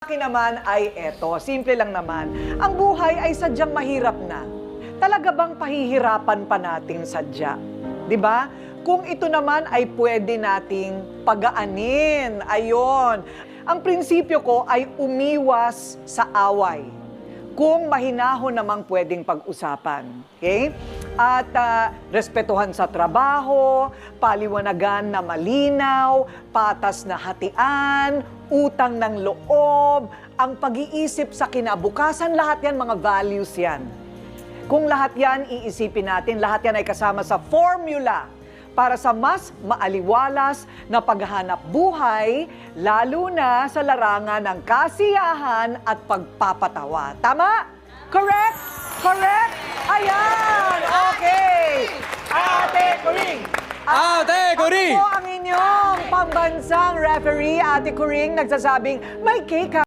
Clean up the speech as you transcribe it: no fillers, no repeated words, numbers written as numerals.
Akin naman ay eto, simple lang naman. Ang buhay ay sadyang mahirap na. Talaga bang pahihirapan pa nating sadya? 'Di ba? Kung ito naman ay pwede nating pagaanin. Ayon. Ang prinsipyo ko ay umiwas sa away. Kung mahinahon namang pwedeng pag-usapan. Okay? At respetuhan sa trabaho, paliwanagan na malinaw, patas na hatian, utang ng loob, ang pag-iisip sa kinabukasan, lahat yan mga values yan. Kung lahat yan iisipin natin, lahat yan ay kasama sa formula para sa mas maaliwalas na paghahanap buhay, lalo na sa larangan ng kasiyahan at pagpapatawa. Tama? Correct? Correct? Ayan! Okay! Ate Kuring! Ate Kuring! Ako po ang inyong pambansang referee, Ate Kuring, nagsasabing may cake